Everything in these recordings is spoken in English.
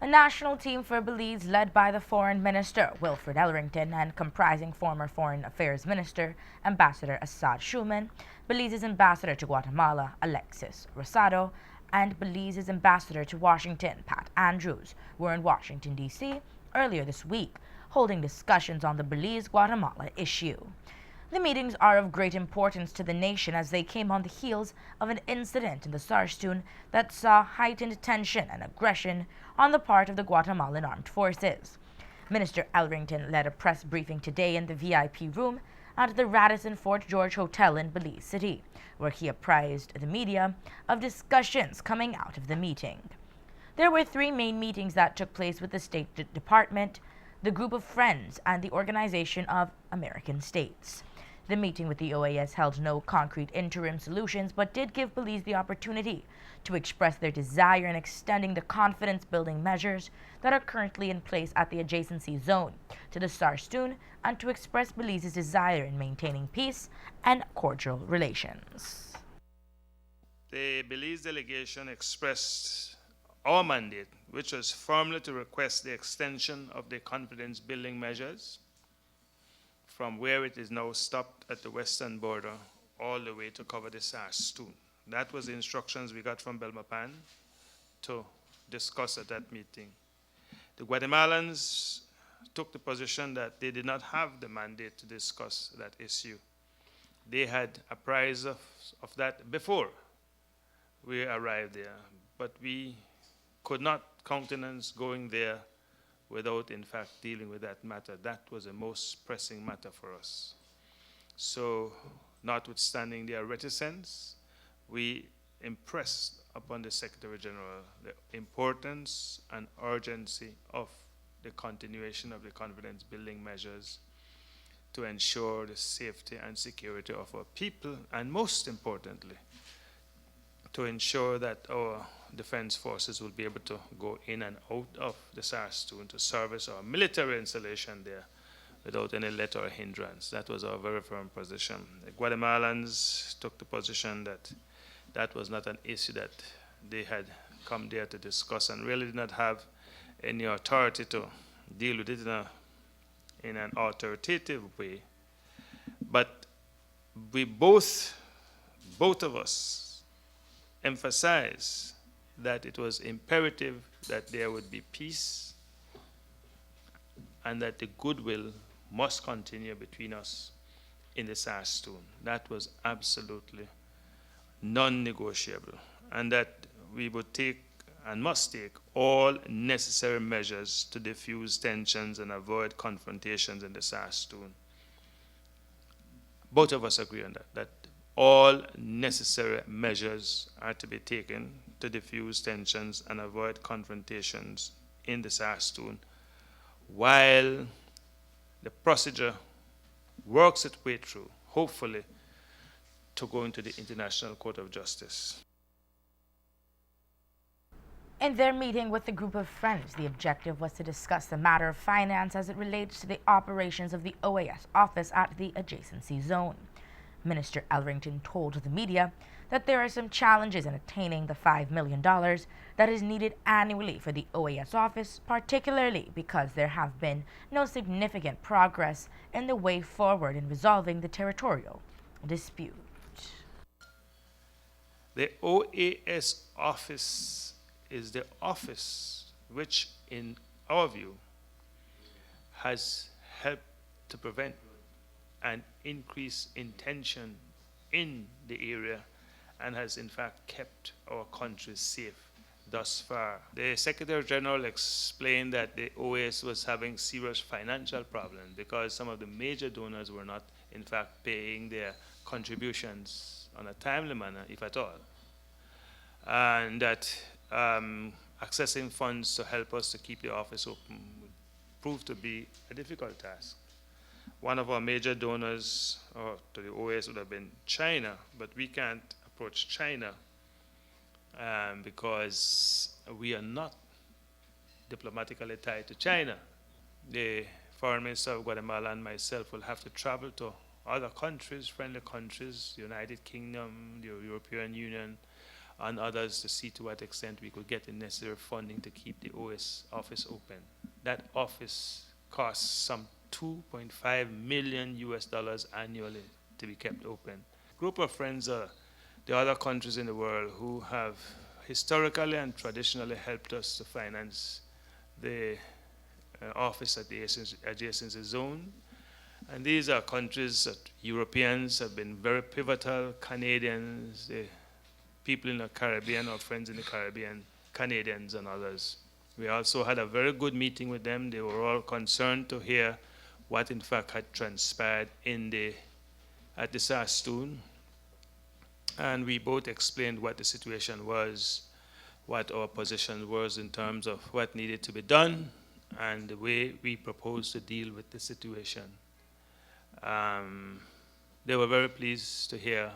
A national team for Belize led by the Foreign Minister Wilfred Elrington and comprising former Foreign Affairs Minister Ambassador Assad Schuman, Belize's ambassador to Guatemala Alexis Rosado, and Belize's ambassador to Washington Pat Andrews were in Washington, D.C. earlier this week, holding discussions on the Belize-Guatemala issue. The meetings are of great importance to the nation as they came on the heels of an incident in the Sarstoon that saw heightened tension and aggression on the part of the Guatemalan armed forces. Minister Elrington led a press briefing today in the VIP room at the Radisson Fort George Hotel in Belize City, where he apprised the media of discussions coming out of the meeting. There were three main meetings that took place with the State Department, the Group of Friends, and the Organization of American States. The meeting with the OAS held no concrete interim solutions, but did give Belize the opportunity to express their desire in extending the confidence-building measures that are currently in place at the adjacency zone to the Sarstoon and to express Belize's desire in maintaining peace and cordial relations. The Belize delegation expressed our mandate, which was firmly to request the extension of the confidence-building measures from where it is now stopped at the western border all the way to cover the Sarstoon. That was the instructions we got from Belmopan to discuss at that meeting. The Guatemalans took the position that they did not have the mandate to discuss that issue. They had apprised of that before we arrived there, but we could not countenance going there without, in fact, dealing with that matter. That was the most pressing matter for us. So, notwithstanding their reticence, we impressed upon the Secretary General the importance and urgency of the continuation of the confidence-building measures to ensure the safety and security of our people, and most importantly, to ensure that our defense forces will be able to go in and out of the Sarstoon to service our military installation there without any let or hindrance. That was our very firm position. The Guatemalans took the position that that was not an issue that they had come there to discuss and really did not have any authority to deal with it in an authoritative way. But we both of us emphasize that it was imperative that there would be peace and that the goodwill must continue between us in the Sarstoon. That was absolutely non-negotiable, and that we would take and must take all necessary measures to diffuse tensions and avoid confrontations in the Sarstoon. Both of us agree on that all necessary measures are to be taken to diffuse tensions and avoid confrontations in the Sarstoon while the procedure works its way through, hopefully, to go into the International Court of Justice. In their meeting with the Group of Friends, the objective was to discuss the matter of finance as it relates to the operations of the OAS office at the adjacency zone. Minister Elrington told the media that there are some challenges in attaining the $5 million that is needed annually for the OAS office, particularly because there have been no significant progress in the way forward in resolving the territorial dispute. The OAS office is the office which, in our view, has helped to prevent an increase in tension in the area and has in fact kept our country safe thus far. The Secretary General explained that the OAS was having serious financial problems because some of the major donors were not in fact paying their contributions on a timely manner, if at all. And that accessing funds to help us to keep the office open would prove to be a difficult task. One of our major donors to the OAS would have been China, but we can't approach China because we are not diplomatically tied to China. The Foreign Minister of Guatemala and myself will have to travel to other countries, friendly countries, the United Kingdom, the European Union, and others to see to what extent we could get the necessary funding to keep the OS office open. That office costs some 2.5 million US dollars annually to be kept open. Group of friends are the other countries in the world who have historically and traditionally helped us to finance the office at the adjacency zone. And these are countries that Europeans have been very pivotal, Canadians, the people in the Caribbean, our friends in the Caribbean, Canadians and others. We also had a very good meeting with them. They were all concerned to hear what in fact had transpired at the Saskatoon. And we both explained what the situation was, what our position was in terms of what needed to be done, and the way we proposed to deal with the situation. They were very pleased to hear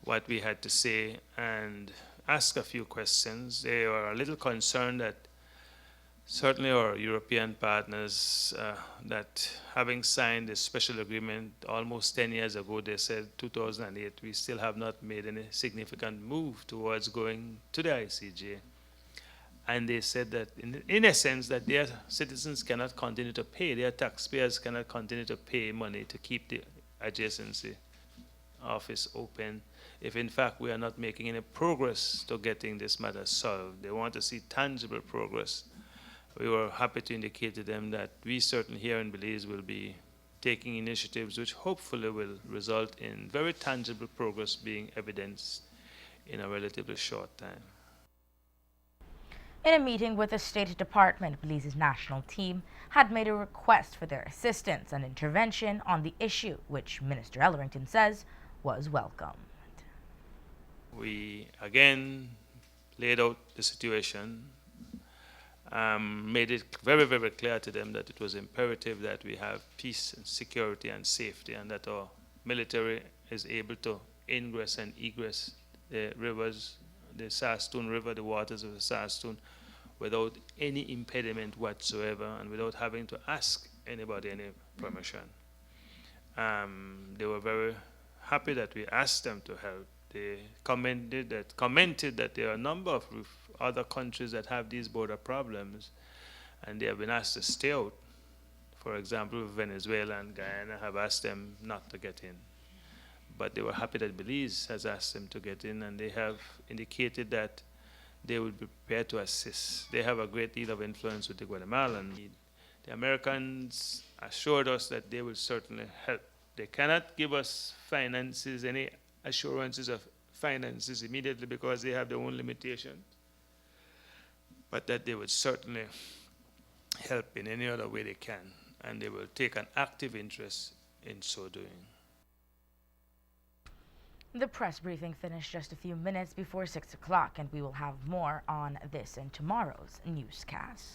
what we had to say and ask a few questions. They were a little concerned that certainly our European partners, that having signed a special agreement almost 10 years ago, they said 2008, we still have not made any significant move towards going to the ICJ. And they said that in a sense that their citizens cannot continue to pay, their taxpayers cannot continue to pay money to keep the adjacency office open if in fact we are not making any progress to getting this matter solved. They want to see tangible progress. We were happy to indicate to them that we certainly here in Belize will be taking initiatives which hopefully will result in very tangible progress being evidenced in a relatively short time. In a meeting with the State Department, Belize's national team had made a request for their assistance and intervention on the issue, which Minister Ellerington says was welcomed. We again laid out the situation, made it very, very clear to them that it was imperative that we have peace and security and safety, and that our military is able to ingress and egress the rivers, the Saskatoon River, the waters of the Saskatoon, without any impediment whatsoever and without having to ask anybody any permission. They were very happy that we asked them to help. They commented that there are a number of other countries that have these border problems, and they have been asked to stay out. For example, Venezuela and Guyana have asked them not to get in. But they were happy that Belize has asked them to get in, and they have indicated that they will be prepared to assist. They have a great deal of influence with the Guatemalan. The Americans assured us that they will certainly help. They cannot give us finances, any assurances of finances immediately because they have their own limitations, but that they would certainly help in any other way they can, and they will take an active interest in so doing. The press briefing finished just a few minutes before 6 o'clock, and we will have more on this in tomorrow's newscast.